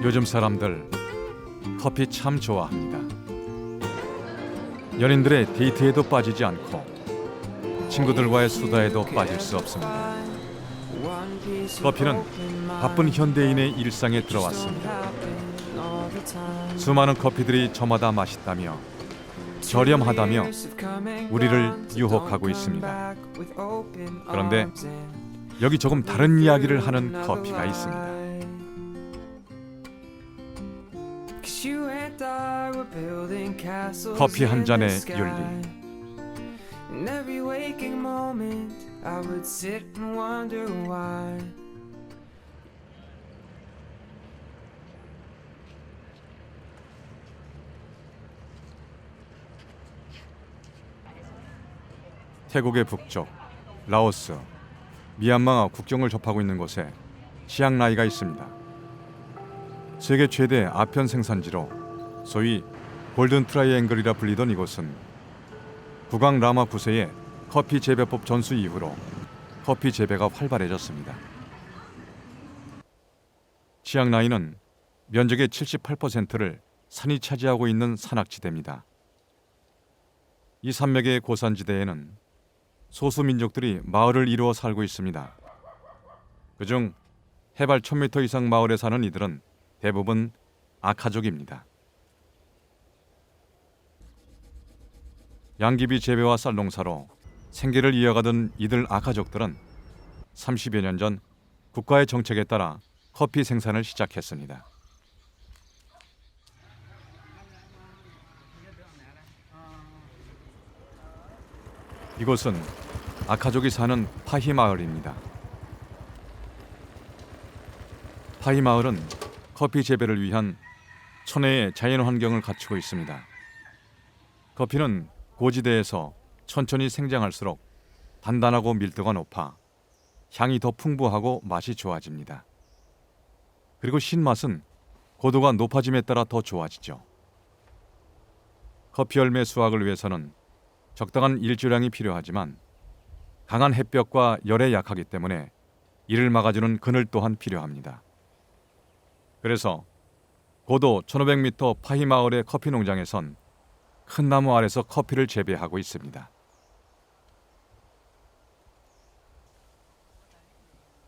요즘 사람들 커피 참 좋아합니다. 연인들의 데이트에도 빠지지 않고 친구들과의 수다에도 빠질 수 없습니다. 커피는 바쁜 현대인의 일상에 들어왔습니다. 수많은 커피들이 저마다 맛있다며 저렴하다며 우리를 유혹하고 있습니다. 그런데 여기 조금 다른 이야기를 하는 커피가 있습니다. 커피 한 잔의 윤리. 태국의 북쪽, 라오스, 미얀마와 국경을 접하고 있는 곳에 치앙라이가 있습니다. 세계 최대 아편 생산지로 소위 골든 트라이앵글이라 불리던 이곳은 국왕 라마 9세의 커피 재배법 전수 이후로 커피 재배가 활발해졌습니다. 치앙라이는 면적의 78%를 산이 차지하고 있는 산악지대입니다. 이 산맥의 고산지대에는 소수 민족들이 마을을 이루어 살고 있습니다. 그중 해발 1000m 이상 마을에 사는 이들은 대부분 아카족입니다. 양귀비 재배와 쌀농사로 생계를 이어가던 이들 아카족들은 30여 년 전 국가의 정책에 따라 커피 생산을 시작했습니다. 이곳은 아카족이 사는 파히 마을입니다. 파히 마을은 커피 재배를 위한 천혜의 자연 환경을 갖추고 있습니다. 커피는 고지대에서 천천히 생장할수록 단단하고 밀도가 높아 향이 더 풍부하고 맛이 좋아집니다. 그리고 신맛은 고도가 높아짐에 따라 더 좋아지죠. 커피 열매 수확을 위해서는 적당한 일조량이 필요하지만 강한 햇볕과 열에 약하기 때문에 이를 막아주는 그늘 또한 필요합니다. 그래서 고도 1500m 파히 마을의 커피 농장에선 큰 나무 아래서 커피를 재배하고 있습니다.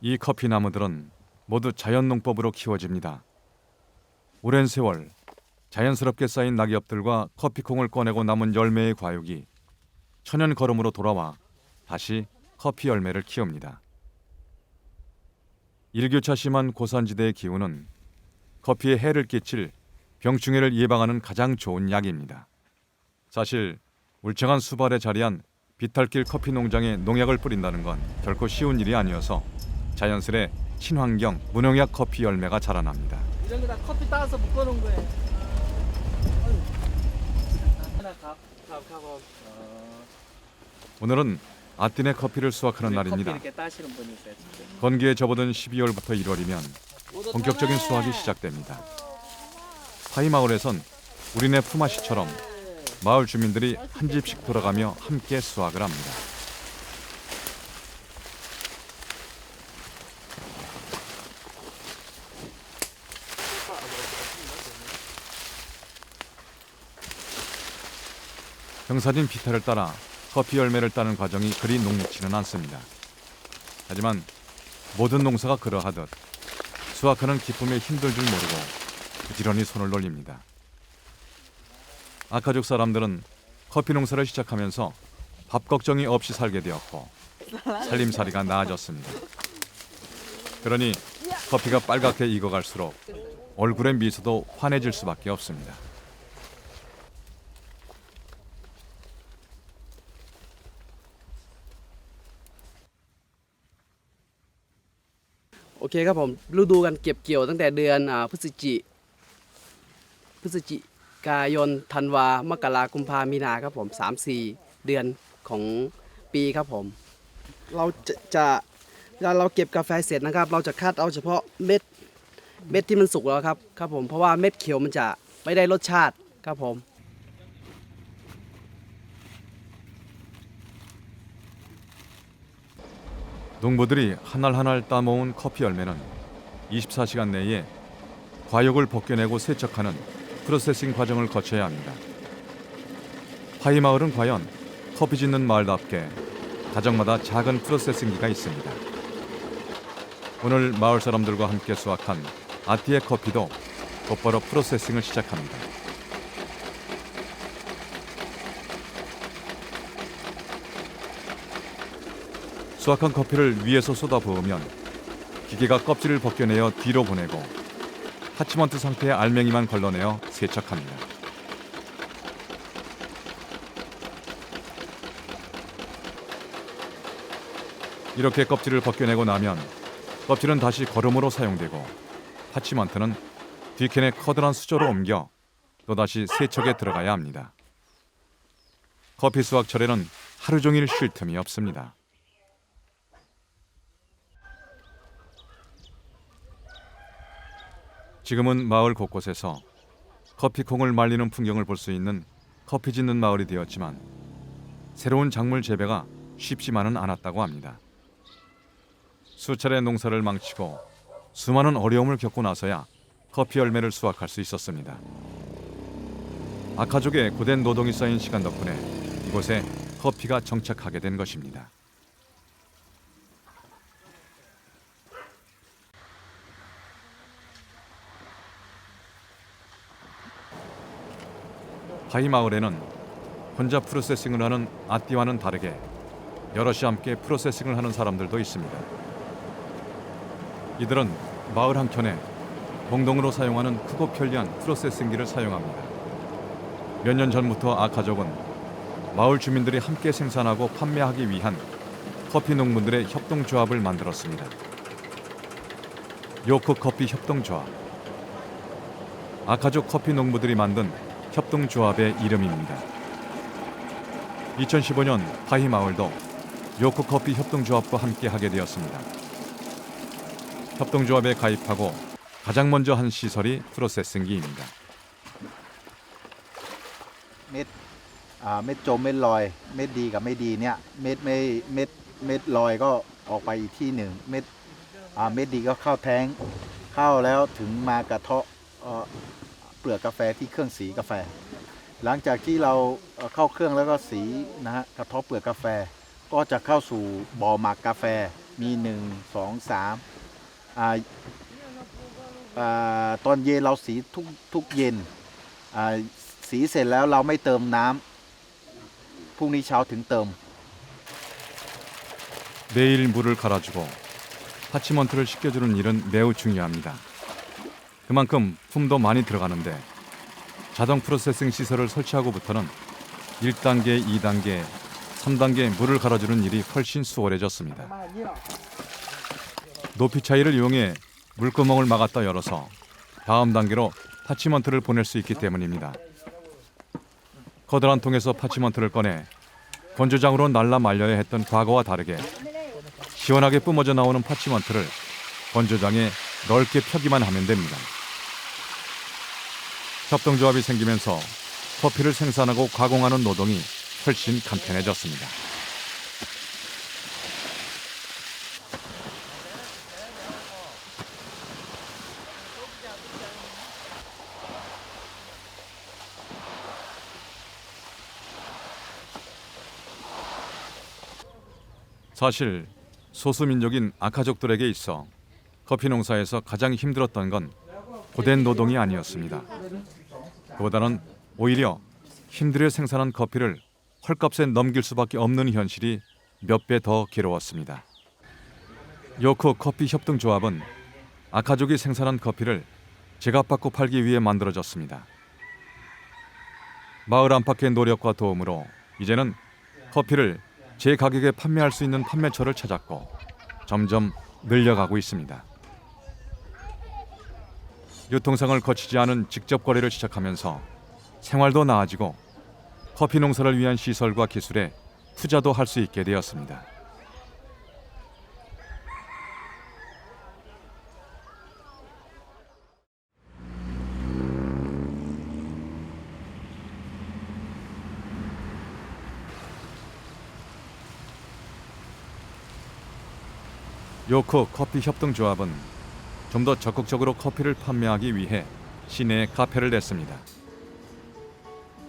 이 커피 나무들은 모두 자연 농법으로 키워집니다. 오랜 세월 자연스럽게 쌓인 낙엽들과 커피콩을 꺼내고 남은 열매의 과육이 천연 거름으로 돌아와 다시 커피 열매를 키웁니다. 일교차 심한 고산지대의 기후는 커피에 해를 끼칠 병충해를 예방하는 가장 좋은 약입니다. 사실 울창한 수발에 자리한 비탈길 커피 농장에 농약을 뿌린다는 건 결코 쉬운 일이 아니어서 자연스레 친환경 무농약 커피 열매가 자라납니다. 이런 거 다 커피 따서 묶어놓은 거예요. 오늘은 아띠네 커피를 수확하는 날입니다. 커피 이렇게 따시는 분이 있어요, 지금. 건기에 접어든 12월부터 1월이면 본격적인 수확이 시작됩니다. 파히 마을에선 우리네 품앗이처럼 마을 주민들이 한 집씩 돌아가며 함께 수확을 합니다. 경사진 비탈을 따라 커피 열매를 따는 과정이 그리 녹록지는 않습니다. 하지만 모든 농사가 그러하듯 수확하는 기쁨에 힘들 줄 모르고 부지런히 손을 놀립니다. 아카족 사람들은 커피 농사를 시작하면서 밥 걱정이 없이 살게 되었고 살림살이가 나아졌습니다. 그러니 커피가 빨갛게 익어갈수록 얼굴의 미소도 환해질 수밖에 없습니다.โอเคครับผมฤดูการเก็บเกี่ยวตั้งแต่เดือนพฤศจิกายนธันวามกรากุมภามีนาครับผม 3-4 เดือนของปีครับผมเราจะเวลาเราเก็บกาแฟเสร็จนะครับเราจะคัดเอาเฉพาะเม็ดที่มันสุกแล้วครับผมเพราะว่าเม็ดเขียวมันจะไม่ได้รสชาติครับผม 농부들이 한 알 한 알 따모은 커피 열매는 24시간 내에 과육을 벗겨내고 세척하는 프로세싱 과정을 거쳐야 합니다. 파이 마을은 과연 커피 짓는 마을답게 가정마다 작은 프로세싱기가 있습니다. 오늘 마을 사람들과 함께 수확한 아띠의 커피도 곧바로 프로세싱을 시작합니다. 수확한 커피를 위에서 쏟아 부으면 기계가 껍질을 벗겨내어 뒤로 보내고 파치먼트 상태의 알맹이만 걸러내어 세척합니다. 이렇게 껍질을 벗겨내고 나면 껍질은 다시 거름으로 사용되고 파치먼트는 뒤캔의 커다란 수저로 옮겨 또다시 세척에 들어가야 합니다. 커피 수확철에는 하루 종일 쉴 틈이 없습니다. 지금은 마을 곳곳에서 커피콩을 말리는 풍경을 볼 수 있는 커피 짓는 마을이 되었지만 새로운 작물 재배가 쉽지만은 않았다고 합니다. 수차례 농사를 망치고 수많은 어려움을 겪고 나서야 커피 열매를 수확할 수 있었습니다. 아카족의 고된 노동이 쌓인 시간 덕분에 이곳에 커피가 정착하게 된 것입니다. 파이 마을에는 혼자 프로세싱을 하는 아띠와는 다르게 여럿이 함께 프로세싱을 하는 사람들도 있습니다. 이들은 마을 한켠에 공동으로 사용하는 크고 편리한 프로세싱기를 사용합니다. 몇 년 전부터 아카족은 마을 주민들이 함께 생산하고 판매하기 위한 커피 농민들의 협동조합을 만들었습니다. 요크 커피 협동조합. 아카족 커피 농부들이 만든 협동조합의 이름입니다. 2015년 파이 마을도 요크 커피 협동조합과 함께 하게 되었습니다. 협동조합에 가입하고 가장 먼저 한 시설이 프로세싱기입니다. เม็ดจมเม็ดลอยเม็ดดีกับไม่ดีเนี่ยเม็ดลอยก็ออกไปอีกที่หนึ่งเม็ดดีก็เข้าแท้งเข้าแล้วถึงมากระเทาะเปลือกกาแฟที่เครื่องสีกาแฟหลังจากที่เราเข้าเครื่องแล้วก็สีนะฮะกระเทาะเปลือกกาแฟก็จะเข้าสู่บ่อหมักกาแฟมี1 2 3ตอนเย็นเราสีทุกเย็นสีเสร็จแล้วเราไม่เติมน้ำพรุ่งนี้เช้าถึงเติม 매일 물을 갈아주고 파치먼트를 씻겨주는 일은 매우 중요합니다. 그만큼 품도 많이 들어가는데 자동 프로세싱 시설을 설치하고부터는 1단계, 2단계, 3단계 물을 갈아주는 일이 훨씬 수월해졌습니다. 높이 차이를 이용해 물구멍을 막았다 열어서 다음 단계로 파치먼트를 보낼 수 있기 때문입니다. 커다란 통에서 파치먼트를 꺼내 건조장으로 날라 말려야 했던 과거와 다르게 시원하게 뿜어져 나오는 파치먼트를 건조장에 넓게 펴기만 하면 됩니다. 협동조합이 생기면서 커피를 생산하고 가공하는 노동이 훨씬 간편해졌습니다. 사실 소수민족인 아카족들에게 있어 커피 농사에서 가장 힘들었던 건 고된 노동이 아니었습니다. 그보다는 오히려 힘들여 생산한 커피를 헐값에 넘길 수밖에 없는 현실이 몇 배 더 괴로웠습니다. 요크 커피 협동조합은 아카족이 생산한 커피를 제값받고 팔기 위해 만들어졌습니다. 마을 안팎의 노력과 도움으로 이제는 커피를 제 가격에 판매할 수 있는 판매처를 찾았고 점점 늘려가고 있습니다. 유통상을 거치지 않은 직접 거래를 시작하면서 생활도 나아지고 커피 농사를 위한 시설과 기술에 투자도 할 수 있게 되었습니다. 요크 커피 협동조합은 좀 더 적극적으로 커피를 판매하기 위해 시내에 카페를 냈습니다.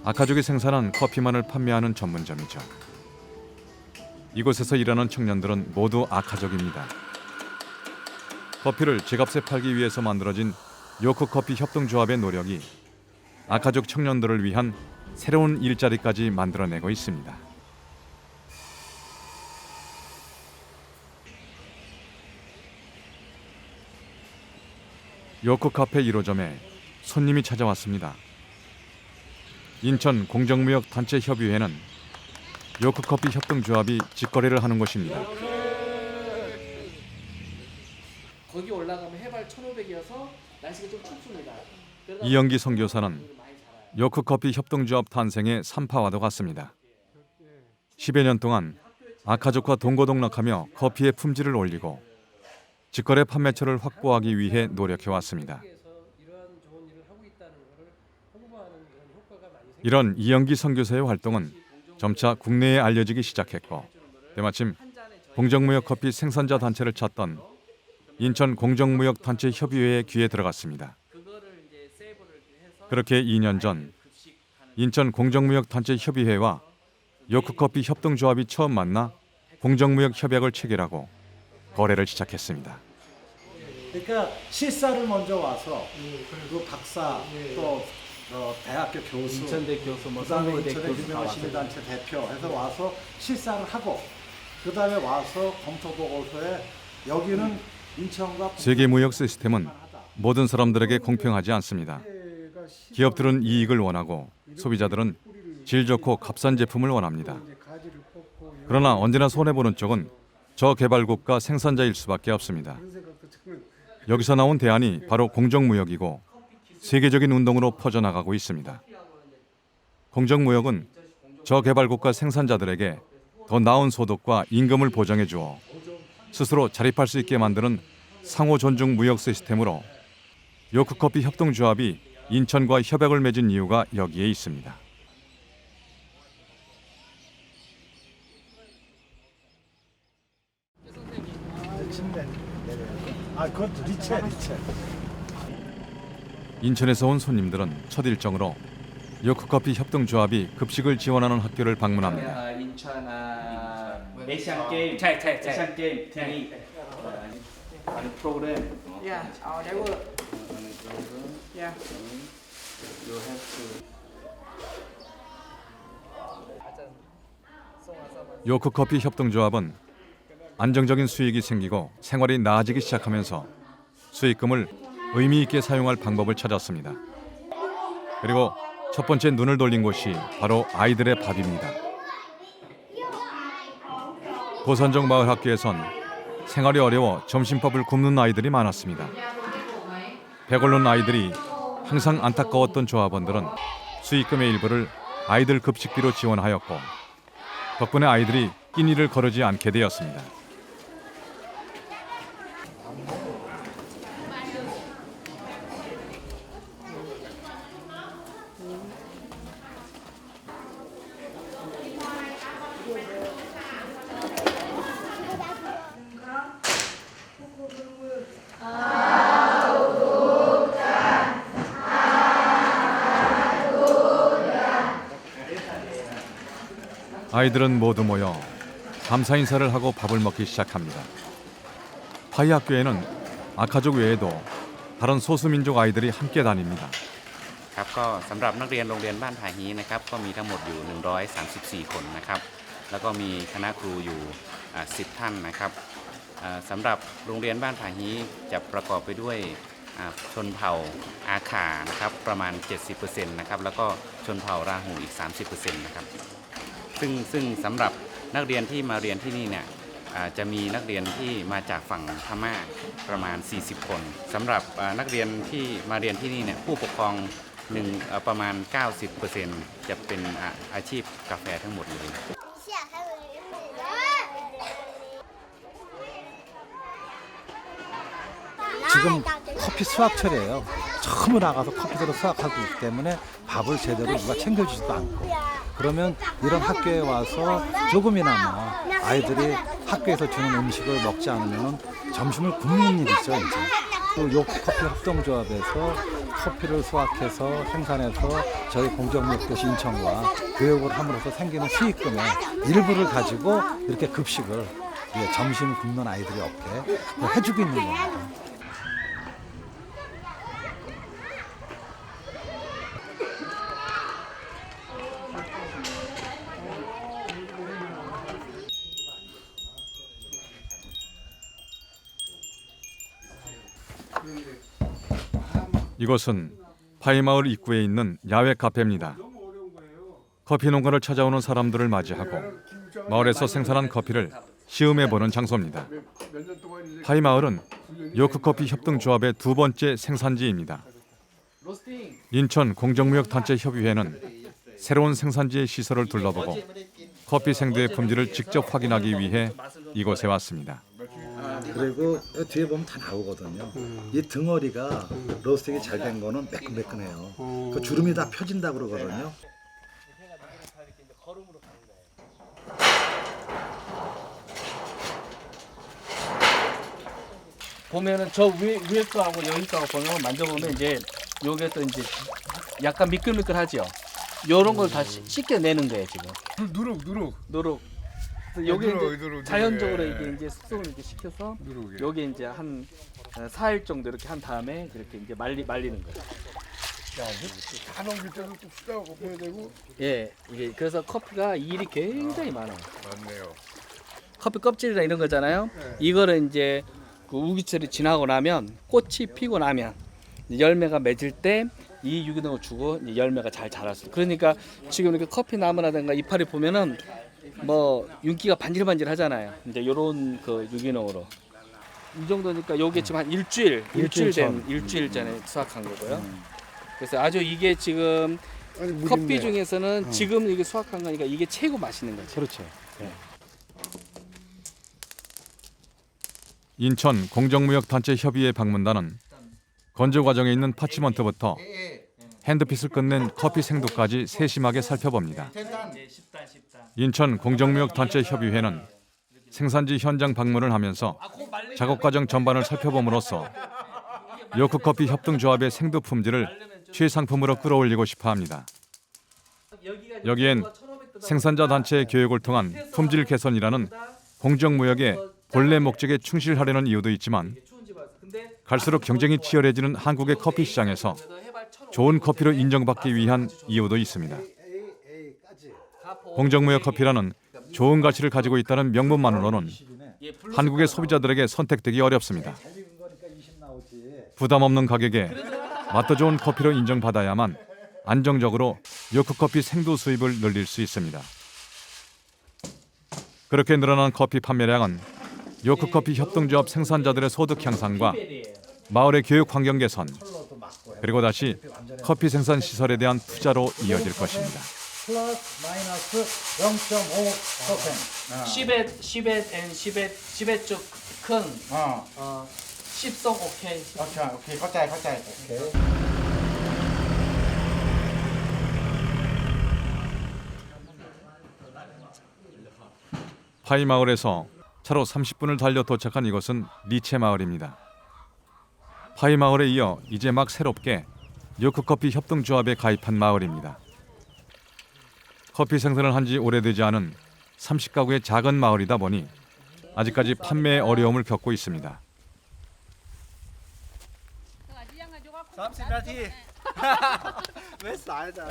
아카족이 생산한 커피만을 판매하는 전문점이죠. 이곳에서 일하는 청년들은 모두 아카족입니다. 커피를 제값에 팔기 위해서 만들어진 요크커피 협동조합의 노력이 아카족 청년들을 위한 새로운 일자리까지 만들어내고 있습니다. 요크카페 1호점에 손님이 찾아왔습니다. 인천 공정무역단체협의회는 요크커피 협동조합이 직거래를 하는 곳입니다. 거기 올라가면 해발 1,500이어서 날씨가 좀 춥습니다. 이영기 선교사는 요크커피 협동조합 탄생의 산파와도 같습니다. 10여 년 동안 아카족과 동고동락하며 커피의 품질을 올리고 직거래 판매처를 확보하기 위해 노력해왔습니다. 이런 이영기 선교사의 활동은 점차 국내에 알려지기 시작했고 때마침 공정무역커피 생산자 단체를 찾던 인천 공정무역단체협의회의 귀에 들어갔습니다. 그렇게 2년 전 인천 공정무역단체협의회와 요크커피 협동조합이 처음 만나 공정무역협약을 체결하고 거래를 시작했습니다. 그러니까 실사를 먼저 와서 그리고 박사 또 대학교 교수, 인천대 교수, 뭐 그다음에 서울대 인천의 교수 다 유명한 왔어요. 시민단체 대표 해서 와서 실사를 하고 그다음에 와서 검토 보고서에 여기는 인천과 세계 무역 시스템은 모든 사람들에게 공평하지 않습니다. 기업들은 이익을 원하고 소비자들은 질 좋고 값싼 제품을 원합니다. 그러나 언제나 손해보는 쪽은 저개발국가 생산자일 수밖에 없습니다. 여기서 나온 대안이 바로 공정무역이고 세계적인 운동으로 퍼져나가고 있습니다. 공정무역은 저개발국가 생산자들에게 더 나은 소득과 임금을 보장해 주어 스스로 자립할 수 있게 만드는 상호 존중 무역 시스템으로 요크커피 협동조합이 인천과 협약을 맺은 이유가 여기에 있습니다. 그것도 리체. 인천에서 온 손님들은 첫 일정으로 요크커피 협동조합이 급식을 지원하는 학교를 방문합니다. 인천 에시안 게임, 에시안 게임 팀이 하는 프로그램. Yeah, they were. Yeah. You have to. 요크커피 협동조합은 안정적인 수익이 생기고 생활이 나아지기 시작하면서 수익금을 의미 있게 사용할 방법을 찾았습니다. 그리고 첫 번째 눈을 돌린 곳이 바로 아이들의 밥입니다. 고산정 마을 학교에선 생활이 어려워 점심밥을 굶는 아이들이 많았습니다. 배고른 아이들이 항상 안타까웠던 조합원들은 수익금의 일부를 아이들 급식비로 지원하였고 덕분에 아이들이 끼니를 거르지 않게 되었습니다. 아이들은 모두 모여 감사 인사를 하고 밥을 먹기 시작합니다. 파이 학교에는 아카족 외에도 다른 소수민족 아이들이 함께 다닙니다. ครับก็สำหรับนักเรียนโรงเรียนบ้านผาฮีนะครับก็มีทั้งหมดอยู่134คนนะครับแล้วก็มีคณะครูอยู่10ท่านนะครับสำหรับโรงเรียนบ้านผาฮีจะประกอบไปด้วยชนเผ่าอาขานะครับประมาณ 70% นะครับแล้วก็ชนเผ่าราหูอีก 30% นะครับซึ่งสำหรับนักเรียนที่มาเรียนที่นี่เนี่ยจะมีนักเรียนที่มาจากฝั่งพม่าประมาณ40คนสำหรับนักเรียนที่มาเรียนที่นี่เนี่ยผู้ปกครองประมาณ 90% จะเป็นอาชีพกาแฟทั้งหมดเลย 지금 커피 수확철이에요. 처음 나가서 커피들을 수확하고 있기 때문에 밥을 제대로 누가 챙겨주지도 않고 그러면 이런 학교에 와서 조금이나마 아이들이 학교에서 주는 음식을 먹지 않으면 점심을 굶는 일이죠 이제. 또 요크커피 협동조합에서 커피를 수확해서 생산해서 저희 공정무역도시 인천과 교육을 함으로써 생기는 수익금의 일부를 가지고 이렇게 급식을 점심 굶는 아이들이 없게 해주고 있는 겁니다. 이곳은 파이마을 입구에 있는 야외 카페입니다. 커피 농가를 찾아오는 사람들을 맞이하고 마을에서 생산한 커피를 시음해보는 장소입니다. 파이마을은 요크커피 협동조합의 두 번째 생산지입니다. 인천 공정무역단체협의회는 새로운 생산지의 시설을 둘러보고 커피 생두의 품질을 직접 확인하기 위해 이곳에 왔습니다. 그리고 뒤에 보면 다 나오거든요. 이 등어리가 로스팅이 잘 된 거는 매끈매끈해요. 그 주름이 다 펴진다 그러거든요. 보면은 저 위에 거하고 여기 거하고 보면 만져보면 이제 요게 또 이제 약간 미끌미끌하죠. 요런 걸 다 씻겨내는 거예요 지금. 누룩. 그래서 요게 이제 자연적으로 이게 이제 숙성을 이렇게 시켜서 요게 이제 한 4일 정도 이렇게 한 다음에 이렇게 이제 말리는 거예요. 다 넘길 때도 또 수다하고 해야 되고. 예, 이게 그래서 커피가 일이 굉장히 많아요. 맞네요. 커피 껍질이나 이런 거잖아요. 이거를 이제 그 우기철이 지나고 나면 꽃이 피고 나면 열매가 맺을 때 이 유기농을 주고 열매가 잘 자랄 수 있어요. 그러니까 지금 이렇게 커피 나무라든가 이파리 보면은 뭐 윤기가 반질반질 하잖아요. 이제 요런 그 유기농으로 이 정도니까 요게 지금 한 일주일 전에 수확한 거고요. 그래서 아주 이게 지금 커피 중에서는 지금 이게 수확한 거니까 이게 최고 맛있는 거죠. 그렇죠. 인천 공정무역단체협의회 방문단은 건조 과정에 있는 파치먼트부터 핸드핏을 끝낸 커피 생두까지 세심하게 살펴봅니다. 인천 공정무역단체협의회는 생산지 현장 방문을 하면서 작업 과정 전반을 살펴봄으로써 요크커피 협동조합의 생두 품질을 최상품으로 끌어올리고 싶어 합니다. 여기엔 생산자 단체의 교육을 통한 품질 개선이라는 공정무역의 본래 목적에 충실하려는 이유도 있지만 갈수록 경쟁이 치열해지는 한국의 커피 시장에서 좋은 커피로 인정받기 위한 이유도 있습니다. 공정무역 커피라는 좋은 가치를 가지고 있다는 명분만으로는 한국의 소비자들에게 선택되기 어렵습니다. 부담 없는 가격에 맛도 좋은 커피로 인정받아야만 안정적으로 요크커피 생두 수입을 늘릴 수 있습니다. 그렇게 늘어난 커피 판매량은 요크커피 협동조합 생산자들의 소득 향상과 마을의 교육 환경 개선, 그리고 다시 커피 생산 시설에 대한 투자로 이어질 것입니다. 플러스 마이너스 0.5%. 10에 큰 10성 오케이. 오케이, เข้าใจ 파이 마을에서 차로 30분을 달려 도착한 이곳은 리체 마을입니다. 파이 마을에 이어 이제 막 새롭게 요크커피 협동조합에 가입한 마을입니다. 커피 생산을 한 지 오래되지 않은 30가구의 작은 마을이다 보니 아직까지 판매에 어려움을 겪고 있습니다. 30나티. 왜 싸다.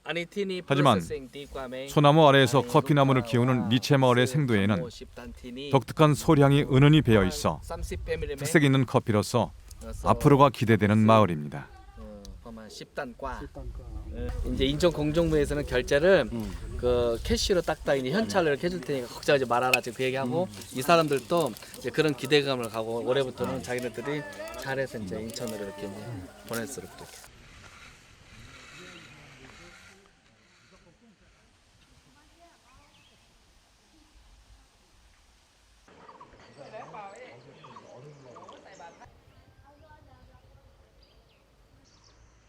아니 티니 하지만 프로세싱 띠과메. 소나무 아래에서 커피나무를 키우는 리체 마을의 생두에는 독특한 소량이 은은히 배어 있어 특색 있는 커피로서 앞으로가 기대되는 마을입니다. 이제 인천 공정부에서는 결제를 그 캐시로 딱딱 이제 현찰로 이렇게 해줄 테니까 걱정하지 말아라 지금 그 얘기하고 이 사람들도 이제 그런 기대감을 가고 올해부터는 자기네들이 잘해서 이제 인천으로 이렇게 이제 보낼수록 이렇게.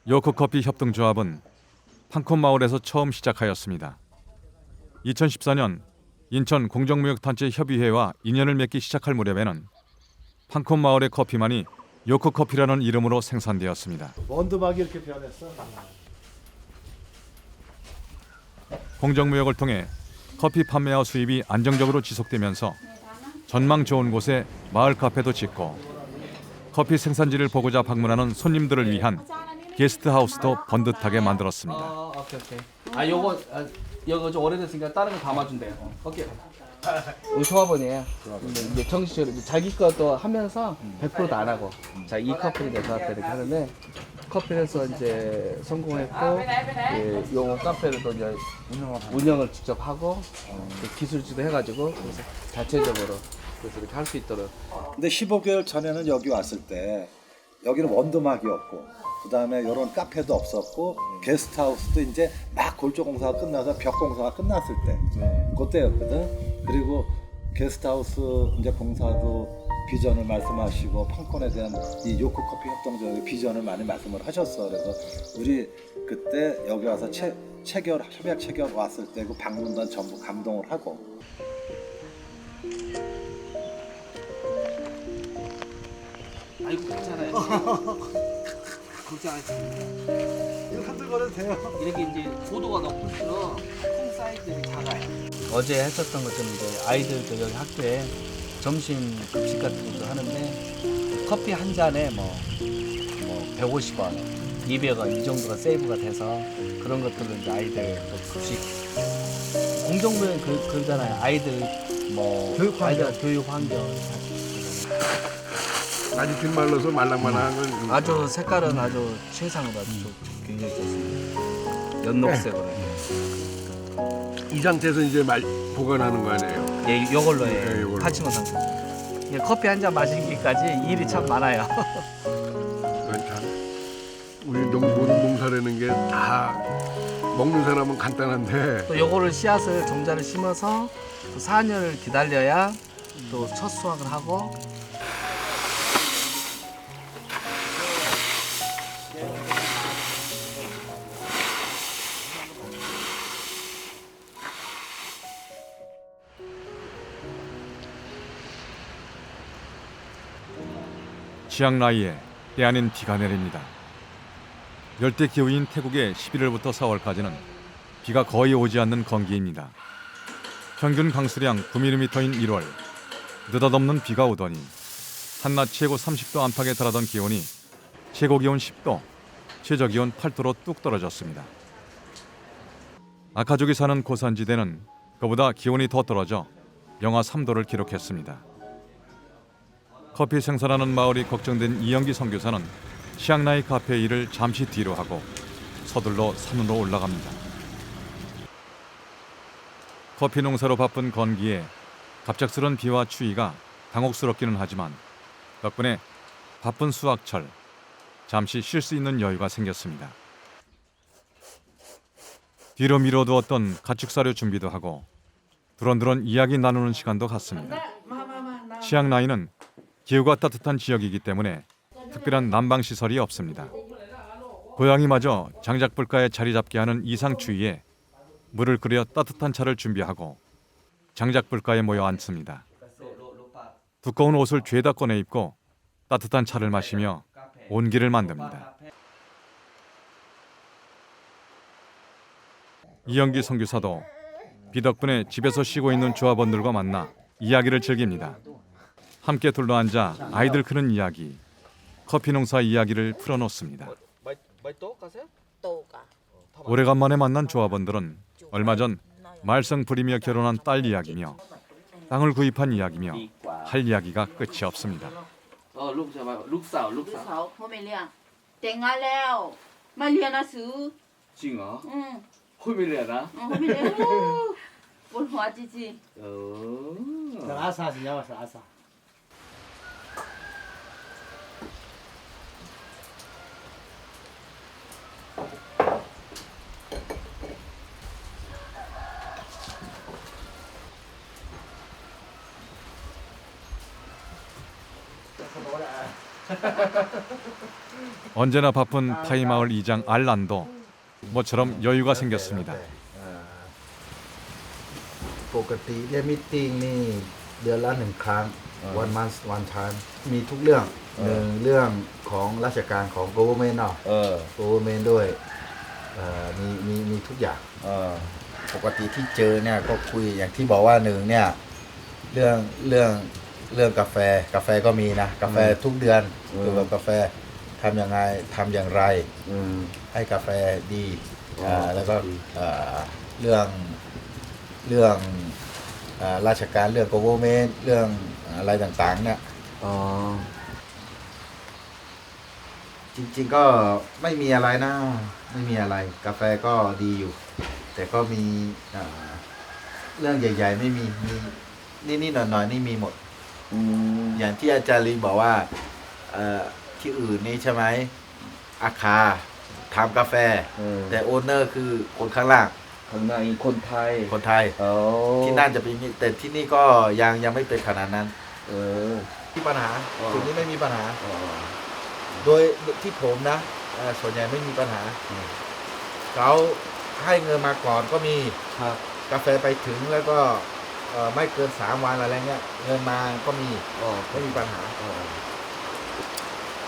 요크커피 협동조합은 판콘 마을에서 처음 시작하였습니다. 2014년 인천 공정무역단체 협의회와 인연을 맺기 시작할 무렵에는 판콘 마을의 커피만이 요코 커피라는 이름으로 생산되었습니다. 원두막이 이렇게 변했어. 공정무역을 통해 커피 판매와 수입이 안정적으로 지속되면서 전망 좋은 곳에 마을 카페도 짓고 커피 생산지를 보고자 방문하는 손님들을 위한 게스트하우스도 번듯하게 만들었습니다. 오케이. 요거 좀 오래됐으니까 다른 거 담아준대요. 오케이. 우리 조합원이에요. 근데 이제 정식으로 이제 자기 것도 하면서 100%도 안 하고 자 이 커피를 내서 이렇게 하는데 커피에서 이제 성공했고 요 카페를 이제 운영을 직접 하고 기술지도 해가지고 그래서 자체적으로 그래서 이렇게 할 수 있도록. 근데 15개월 전에는 여기 왔을 때 여기는 원두막이었고 그다음에 이런 카페도 없었고 게스트하우스도 이제 막 골조 공사가 끝나서 벽 공사가 끝났을 때 그때였거든. 그리고 게스트하우스 이제 공사도 비전을 말씀하시고 판권에 대한 이 요코 커피 협동조합의 비전을 많이 말씀을 하셨어. 그래서 우리 그때 여기 와서 협약 체결 왔을 때 그 방문단 전부 감동을 하고. 아이고 괜찮아요. 걱정하지. 이거 흔들거려도 돼요. 이렇게 이제 고도가 높을수록 통 사이즈들이 작아요. 어제 했었던 것처럼 이제 아이들도 여기 학교에 점심 급식 같은 것도 하는데 커피 한 잔에 뭐 150원, 200원 이 정도가 세이브가 돼서 그런 것들을 이제 아이들 또 급식 공정부에 그러잖아요. 아이들 교육 환경 아주 길 말라서 말랑말랑한 건 아주 색깔은 아주 최상으로 아주 굉장히 좋습니다. 연녹색으로. 이 상태에서 이제 보관하는 거 아니에요? 예, 요걸로 예, 해. 요걸로. 파치모 상태. 예, 커피 한 잔 마시기까지 일이 참 많아요. 괜찮아. 우리 모든 농사라는 게 다 먹는 사람은 간단한데 또 요거를 씨앗을 종자를 심어서 또 4년을 기다려야 또 첫 수확을 하고 치앙라이에 때 아닌 비가 내립니다. 열대 기후인 태국의 11월부터 4월까지는 비가 거의 오지 않는 건기입니다. 평균 강수량 9mm인 1월 느닷없는 비가 오더니 한낮 최고 30도 안팎에 달하던 기온이 최고 기온 10도, 최저 기온 8도로 뚝 떨어졌습니다. 아카족이 사는 고산지대는 그보다 기온이 더 떨어져 영하 3도를 기록했습니다. 커피 생산하는 마을이 걱정된 이영기 선교사는 치앙라이 카페 일을 잠시 뒤로 하고 서둘러 산으로 올라갑니다. 커피 농사로 바쁜 건기에 갑작스런 비와 추위가 당혹스럽기는 하지만 덕분에 바쁜 수확철 잠시 쉴 수 있는 여유가 생겼습니다. 뒤로 미뤄두었던 가축사료 준비도 하고 두런두런 이야기 나누는 시간도 갖습니다. 치앙라이는 기후가 따뜻한 지역이기 때문에 특별한 난방 시설이 없습니다. 고양이마저 장작불가에 자리 잡게 하는 이상 추위에 물을 끓여 따뜻한 차를 준비하고 장작불가에 모여 앉습니다. 두꺼운 옷을 죄다 꺼내 입고 따뜻한 차를 마시며 온기를 만듭니다. 이영기 선교사도 비 덕분에 집에서 쉬고 있는 조합원들과 만나 이야기를 즐깁니다. 함께 둘러앉아 아이들 크는 이야기, 커피 농사 이야기를 풀어놓습니다. 오래간만에 만난 조합원들은 얼마 전 말썽 부리며 결혼한 딸 이야기며 땅을 구입한 이야기며 할 이야기가 끝이 없습니다. ลูกสาว เขาพ่อไม่เลี้ยงแต่งงานแล้วมาเรียนหนังสือ จริงเหรอ อืม พูดไม่เลยนะ พ่อไม่เลี้ยงปวดหัวจริง เออ 아사. 언제나 바쁜 타이마을 이장 알란도 모처럼 여유가 생겼습니다. ปกติเนี่ยมิทติ้งนี่ เดือนละ1 ครั้ง one month one time มีทุกเรื่องหนึ่งเรื่องของราชการของ government เนาะ government ด้วยมีทุกอย่างปกติที่เจอเนี่ยก็คุยอย่างที่บอกว่าหนึ่งเนี่ยเรื่องกาแฟก็มีนะกาแฟทุกเดือนเกี่ยวกับกาแฟทำยังไงทำอย่างไรให้กาแฟดีแล้วก็เรื่องราชการเรื่อง government เรื่องอะไรต่างๆเนี่ยจริงๆก็ไม่มีอะไรนะไม่มีอะไรกาแฟก็ดีอยู่แต่ก็มีเรื่องใหญ่ๆไม่มีนิดๆหน่อยๆนี่มีหมดอย่างที่อาจารย์ลีบอกว่าที่อื่นนี่ใช่ไหมอาคาทำกาแฟแต่โอนเนอร์คือคนข้างล่างคนไทยที่นั่นจะเป็นแต่ที่นี่ก็ยังไม่เป็นขนาดนั้นที่ปัญหาจุดนี้ไม่มีปัญหาโดยที่ผมนะส่วนใหญ่ไม่มีปัญหาเขาให้เงินมาก่อนก็มีกาแฟไปถึงแล้วก็ไม่เกิน3 วันอะไรเงี้ยเงินมาก็มีไม่มีปัญหา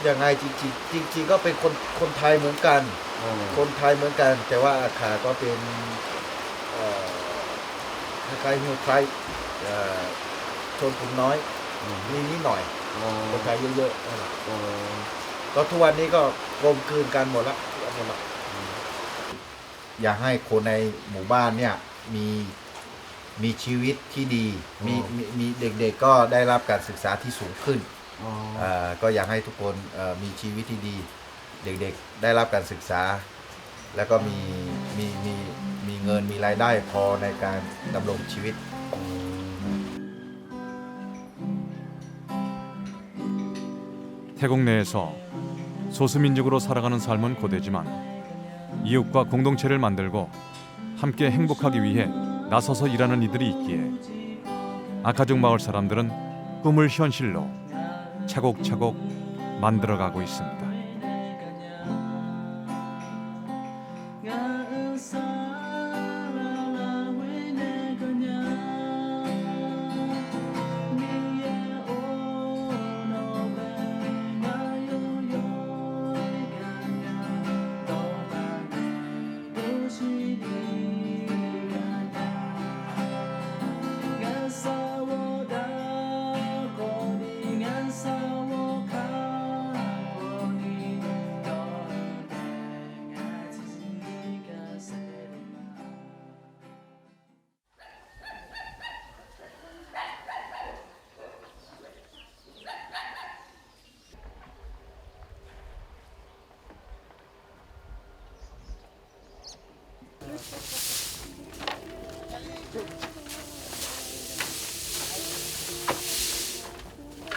ยังไงจริงๆก็เป็นคนไทยเหมือนกันคนไทยเหมือนกันแต่ว่าอาคาก็เป็นคล้ายๆฮิวไทยชนกลุ่มน้อยนิดหน่อยคนไทยเยอะๆก็ทุกวันนี้ก็กลมกลืนกันหมดละอยากให้คนในหมู่บ้านเนี่ยมีชีวิตที่ดีมีเด็กๆก็ได้รับการศึกษาที่สูงขึ้นก็อยากให้ทุกคนมีชีวิตที่ดีเด็กๆได้รับการศึกษาแล้วก็มีเงินมีรายได้พอในการดำรงชีวิต 태국 내에서 소수민족으로 살아가는 삶은 고되지만 이웃과 공동체를 만들고 함께 행복하기 위해 나서서 일하는 이들이 있기에 아카족 마을 사람들은 꿈을 현실로 차곡차곡 만들어가고 있습니다.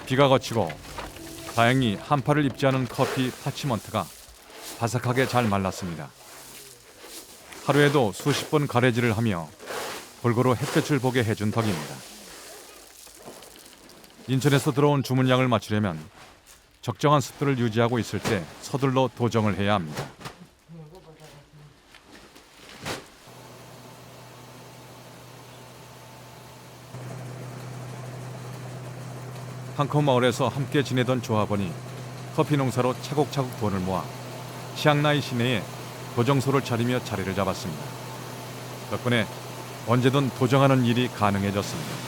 비가 거치고 다행히 한파를 입지 않은 커피 파치먼트가 바삭하게 잘 말랐습니다. 하루에도 수십 번 가래질을 하며 골고루 햇볕을 보게 해준 덕입니다. 인천에서 들어온 주문량을 맞추려면 적정한 습도를 유지하고 있을 때 서둘러 도정을 해야 합니다. 한커 마을에서 함께 지내던 조합원이 커피 농사로 차곡차곡 돈을 모아 치앙라이 시내에 도정소를 차리며 자리를 잡았습니다. 덕분에 언제든 도정하는 일이 가능해졌습니다.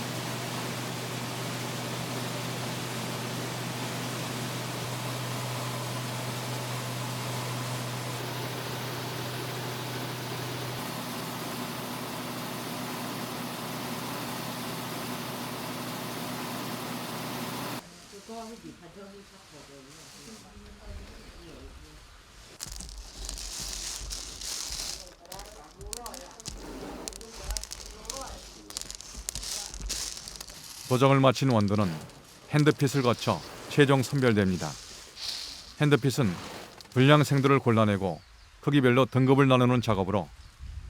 도정을 마친 원두는 핸드핏을 거쳐 최종 선별됩니다. 핸드핏은 불량 생두를 골라내고 크기별로 등급을 나누는 작업으로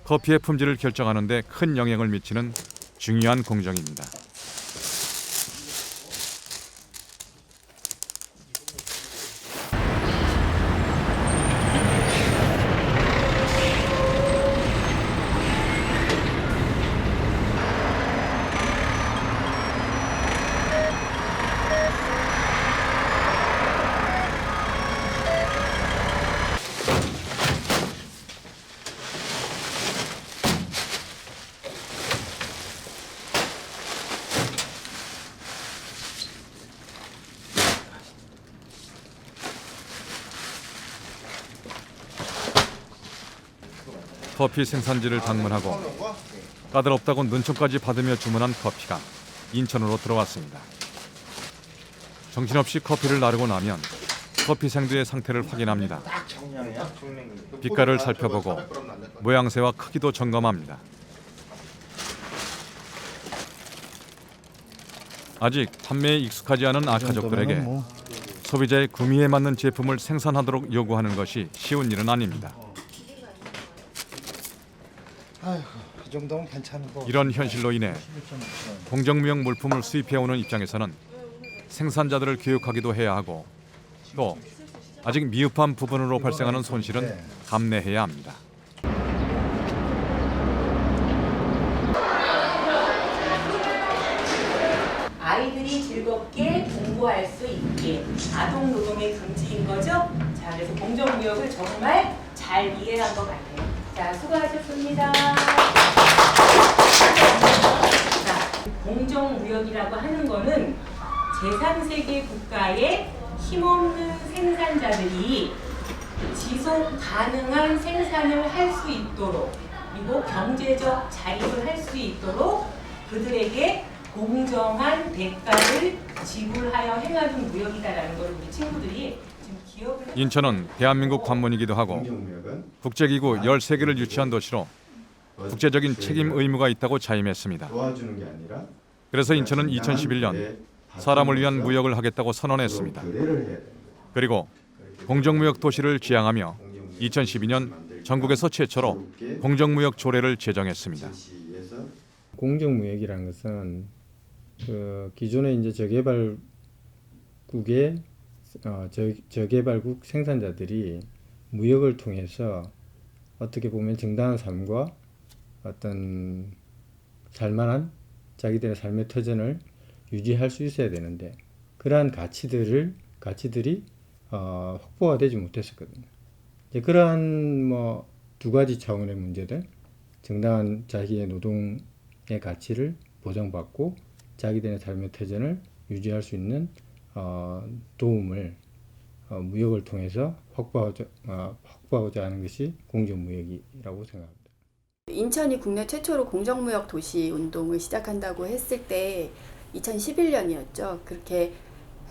커피의 품질을 결정하는 데 큰 영향을 미치는 중요한 공정입니다. 커피 생산지를 방문하고 까다롭다고 눈총까지 받으며 주문한 커피가 인천으로 들어왔습니다. 정신없이 커피를 나르고 나면 커피 생두의 상태를 확인합니다. 빛깔을 살펴보고 모양새와 크기도 점검합니다. 아직 판매에 익숙하지 않은 아카족들에게 소비자의 구미에 맞는 제품을 생산하도록 요구하는 것이 쉬운 일은 아닙니다. 이 정도면 괜찮은 거. 이런 현실로 인해 공정무역 물품을 수입해오는 입장에서는 생산자들을 교육하기도 해야 하고 또 아직 미흡한 부분으로 발생하는 손실은 감내해야 합니다. 아이들이 즐겁게 공부할 수 있게 아동 노동의 금지인 거죠. 자, 그래서 공정무역을 정말 잘 이해한 것 같아요. 자, 수고하셨습니다. 자, 공정무역이라고 하는 거는 제3세계 국가의 힘없는 생산자들이 지속 가능한 생산을 할 수 있도록 그리고 경제적 자립을 할 수 있도록 그들에게 공정한 대가를 지불하여 행하는 무역이다라는 걸 우리 친구들이 지금 기억을 해요. 인천은 대한민국 관문이기도 하고 국제기구 13개를 유치한 도시로 국제적인 책임 의무가 있다고 자임했습니다. 그래서 인천은 2011년 사람을 위한 무역을 하겠다고 선언했습니다. 그리고 공정무역 도시를 지향하며 2012년 전국에서 최초로 공정무역 조례를 제정했습니다. 공정무역이라는 것은 그 기존의 이제 저개발국 생산자들이 무역을 통해서 어떻게 보면 정당한 삶과 어떤 살만한 자기들의 삶의 터전을 유지할 수 있어야 되는데 그러한 가치들이 확보가 되지 못했었거든요. 이제 그러한 두 가지 차원의 문제들, 정당한 자기의 노동의 가치를 보장받고 자기들의 삶의 터전을 유지할 수 있는 도움을 무역을 통해서 확보하고자 하는 것이 공정무역이라고 생각합니다. 인천이 국내 최초로 공정무역 도시 운동을 시작한다고 했을 때 2011년이었죠. 그렇게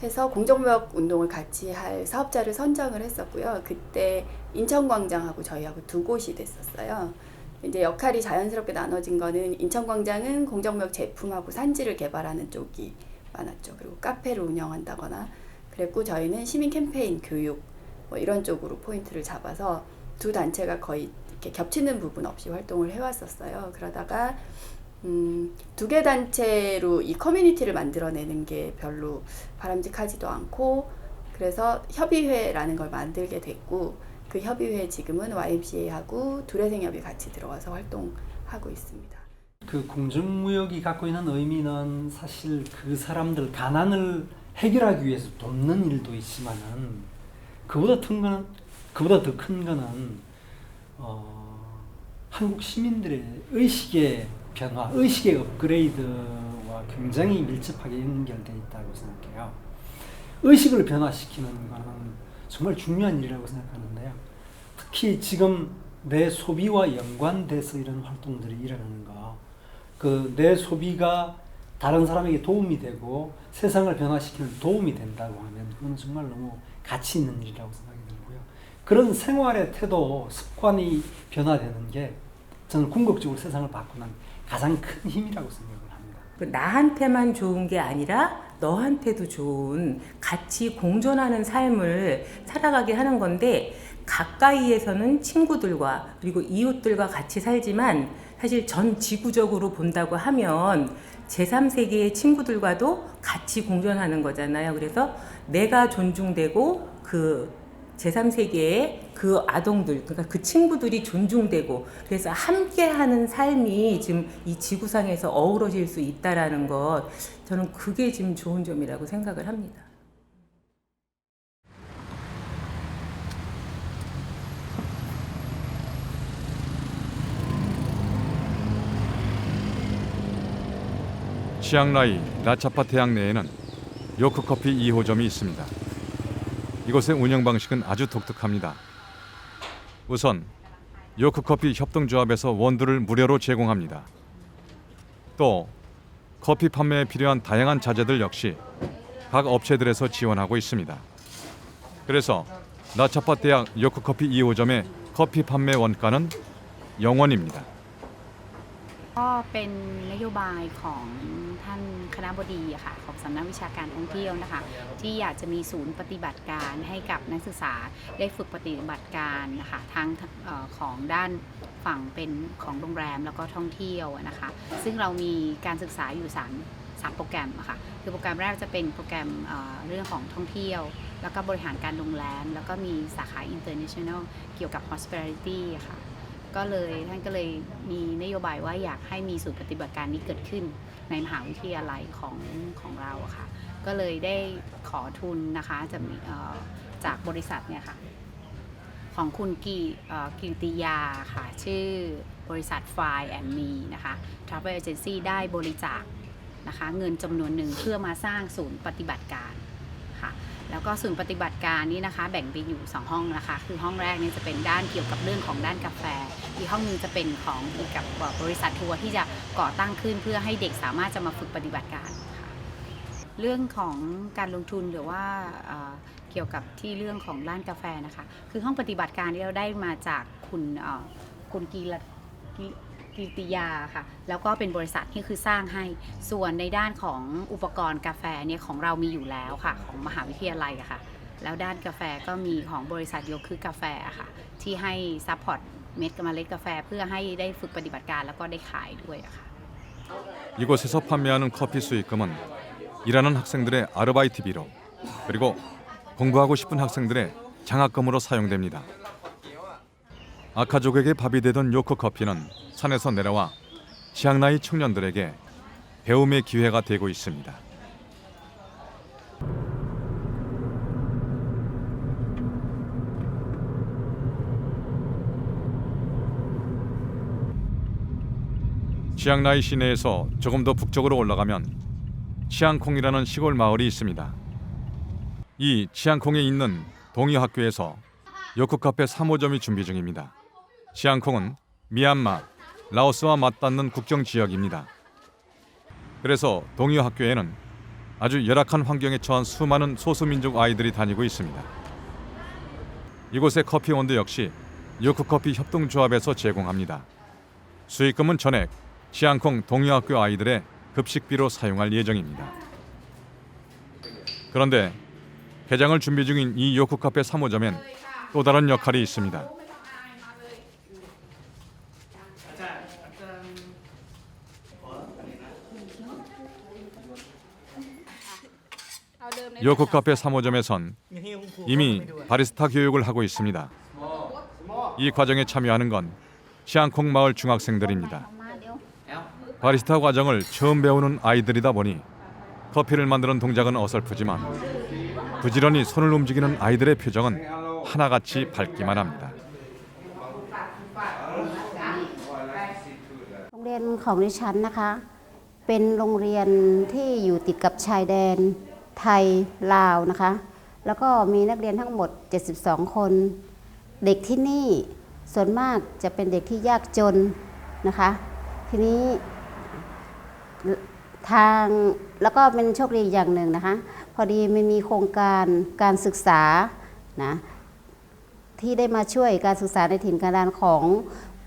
해서 공정무역 운동을 같이 할 사업자를 선정을 했었고요. 그때 인천광장하고 저희하고 두 곳이 됐었어요. 이제 역할이 자연스럽게 나눠진 거는 인천광장은 공정무역 제품하고 산지를 개발하는 쪽이 많았죠. 그리고 카페를 운영한다거나 그랬고 저희는 시민 캠페인 교육 이런 쪽으로 포인트를 잡아서 두 단체가 거의 이렇게 겹치는 부분 없이 활동을 해왔었어요. 그러다가 두 개 단체로 이 커뮤니티를 만들어내는 게 별로 바람직하지도 않고 그래서 협의회라는 걸 만들게 됐고 그 협의회 지금은 YMCA하고 두레생협이 같이 들어와서 활동하고 있습니다. 그 공정무역이 갖고 있는 의미는 사실 그 사람들 가난을 해결하기 위해서 돕는 일도 있지만은 그보다 더 큰 거는 한국 시민들의 의식의 변화, 의식의 업그레이드와 굉장히 밀접하게 연결되어 있다고 생각해요. 의식을 변화시키는 거는 정말 중요한 일이라고 생각하는데요. 특히 지금 내 소비와 연관돼서 이런 활동들이 일어나는 거, 그 내 소비가 다른 사람에게 도움이 되고 세상을 변화시키는 도움이 된다고 하면 그건 정말 너무 가치 있는 일이라고 생각이 들고요. 그런 생활의 태도, 습관이 변화되는 게 저는 궁극적으로 세상을 바꾸는 가장 큰 힘이라고 생각을 합니다. 나한테만 좋은 게 아니라 너한테도 좋은 같이 공존하는 삶을 살아가게 하는 건데 가까이에서는 친구들과 그리고 이웃들과 같이 살지만 사실 전 지구적으로 본다고 하면 제3세계의 친구들과도 같이 공존하는 거잖아요. 그래서 내가 존중되고 그 제3세계의 그 아동들, 그러니까 그 친구들이 존중되고 그래서 함께하는 삶이 지금 이 지구상에서 어우러질 수 있다라는 것, 저는 그게 지금 좋은 점이라고 생각을 합니다. 치앙라이 라차파 대학 내에는 요크커피 2호점이 있습니다. 이곳의 운영 방식은 아주 독특합니다. 우선 요크커피 협동조합에서 원두를 무료로 제공합니다. 또 커피 판매에 필요한 다양한 자재들 역시 각 업체들에서 지원하고 있습니다. 그래서 나차파 대학 요크커피 2호점의 커피 판매 원가는 0원입니다. ก็เป็นนโยบายของท่านคณบดีอะค่ะของสำนักวิชาการท่องเที่ยวนะคะที่อยากจะมีศูนย์ปฏิบัติการให้กับนักศึกษาได้ฝึกปฏิบัติการนะคะทั้งของด้านฝั่งเป็นของโรงแรมแล้วก็ท่องเที่ยวนะคะซึ่งเรามีการศึกษาอยู่3โปรแกรมอะค่ะคือโปรแกรมแรกจะเป็นโปรแกรมเรื่องของท่องเที่ยวแล้วก็บริหารการโรงแรมแล้วก็มีสาขา international เกี่ยวกับ hospitality ค่ะท่านก็เลยมีนโยบายว่าอยากให้มีศูนย์ปฏิบัติการนี้เกิดขึ้นในมหาวิทยาลัยของเราค่ะก็เลยได้ขอทุนนะคะจากบริษัทเนี่ยค่ะของคุณกิติยาค่ะชื่อบริษัท Fly and Me นะคะ Travel Agency ได้บริจาคนะคะเงินจำนวนหนึ่งเพื่อมาสร้างศูนย์ปฏิบัติการค่ะแล้วก็ศูนย์ปฏิบัติการนี้นะคะแบ่งเป็นอยู่2ห้องนะคะคือห้องแรกนี้จะเป็นด้านเกี่ยวกับเรื่องของด้านกาแฟอีกห้องนึงจะเป็นของเกี่ยวกับบริษัททัวร์ที่จะก่อตั้งขึ้นเพื่อให้เด็กสามารถจะมาฝึกปฏิบัติการค่ะเรื่องของการลงทุนหรือว่าเกี่ยวกับที่เรื่องของร้านกาแฟนะคะคือห้องปฏิบัติการที่เราได้มาจากคุณกิติยาค่ะแล้วก็เป็นบริษัทที่คือสร้างให้ส่วนในด้านของอุปกรณ์กาแฟเนี่ยของเรามีอยู่แล้วค่ะของมหาวิทยาลัยอะค่ะแล้วด้านกาแฟก็มีของบริษัทโยคือกาแฟค่ะที่ให้ซัพพอร์ตเม็ดกาแฟเพื่อให้ได้ฝึกปฏิบัติการแล้วก็ได้ขายด้วยอะค่ะ 이곳에서 판매하는 커피 수익금은 일하는 학생들의 아르바이트비로 그리고 공부하고 싶은 학생들의 장학금으로 사용됩니다. 아카족에게 밥이 되던 요크커피는 산에서 내려와 취향나이 청년들에게 배움의 기회가 되고 있습니다. 치앙라이 시내에서 조금 더 북쪽으로 올라가면 치앙콩이라는 시골 마을이 있습니다. 이 치앙콩에 있는 동의학교에서 요크카페 3호점이 준비 중입니다. 치앙콩은 미얀마, 라오스와 맞닿는 국경 지역입니다. 그래서 동의학교에는 아주 열악한 환경에 처한 수많은 소수민족 아이들이 다니고 있습니다. 이곳의 커피 원두 역시 요크커피 협동조합에서 제공합니다. 수익금은 전액 치앙콩 동의학교 아이들의 급식비로 사용할 예정입니다. 그런데 개장을 준비 중인 이 요크카페 3호점엔 또 다른 역할이 있습니다. 요크카페 3호점에선 이미 바리스타 교육을 하고 있습니다. 이 과정에 참여하는 건 치앙콩 마을 중학생들입니다. 바리스타 과정을 처음 배우는 아이들이다 보니 커피를 만드는 동작은 어설프지만 부지런히 손을 움직이는 아이들의 표정은 하나같이 밝기만 합니다. โรงเรียนของดิฉันนะคะเป็นโรงเรียนที่อยู่ติดกับชายแดนไทยลาวนะคะแล้วก็มีนักเรียนทั้งหมด72คนเด็กที่นี่ส่วนมากจะเป็นเด็กที่ยากจนนะคะทีนี้แล้วก็เป็นโชคดีอย่างหนึ่งนะคะพอดีมันมีโครงการศึกษานะที่ได้มาช่วยการศึกษาในถิ่นกันดารของ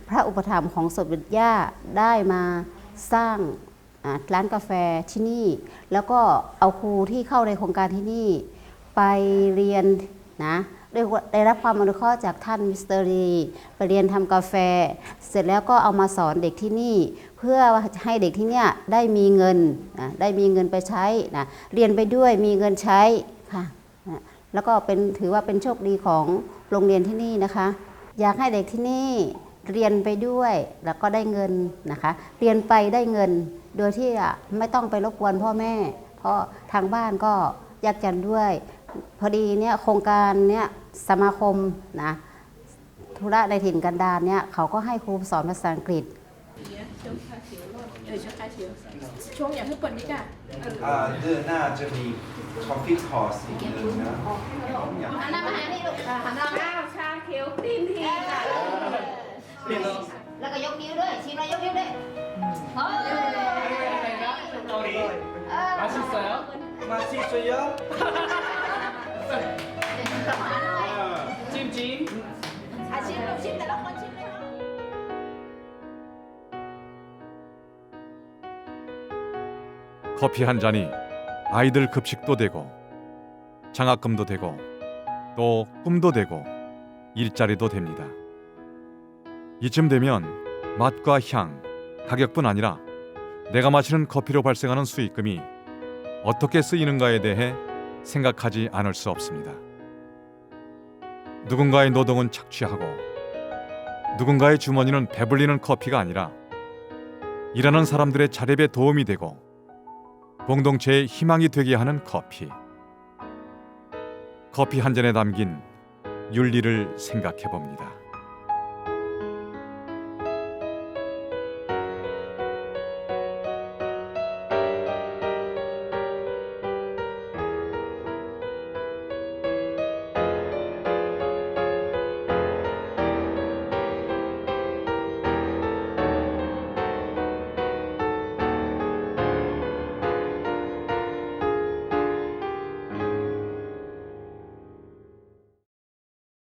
พระอุปถัมภ์ของสมเด็จย่าได้มาสร้างร้านกาแฟที่นี่แล้วก็เอาครูที่เข้าในโครงการที่นี่ไปเรียนนะได้รับความอนุเคราะห์จากท่านมิสเตอร์รีไปเรียนทำกาแฟเสร็จแล้วก็เอามาสอนเด็กที่นี่เพื่อให้เด็กที่นี่ได้มีเงินไปใช้นะเรียนไปด้วยมีเงินใช้ค่ะแล้วก็ถือว่าเป็นโชคดีของโรงเรียนที่นี่นะคะอยากให้เด็กที่นี่เรียนไปด้วยแล้วก็ได้เงินนะคะเรียนไปได้เงินโดยที่ไม่ต้องไปรบกวนพ่อแม่เพราะทางบ้านก็ยากจนด้วยพอดีเนี่ยโครงการเนี่ยสมาคมนะธุระในถิ่นกันดารเนี่ยเขาก็ให้ครูสอนภาษาอังกฤษช่วงอย่างที่เปิดนี่จ้ะเดือนหน้าจะมี coffee course อีกเดือนนะ หันหน้ามาหานี่ลูกหันหน้าชาเขียวตีนทีจ้ะ แล้วก็ยกนิ้วด้วยชิมแล้วยกนิ้วด้วย맛있어요? 맛있어요? 찜찜. ชิมลูกชิมแต่ละคนชิมเลย 커피 한 잔이 아이들 급식도 되고 장학금도 되고 또 꿈도 되고 일자리도 됩니다. 이쯤 되면 맛과 향, 가격뿐 아니라 내가 마시는 커피로 발생하는 수익금이 어떻게 쓰이는가에 대해 생각하지 않을 수 없습니다. 누군가의 노동은 착취하고 누군가의 주머니는 배불리는 커피가 아니라 일하는 사람들의 자립에 도움이 되고 공동체의 희망이 되게 하는 커피. 커피 한 잔에 담긴 윤리를 생각해 봅니다.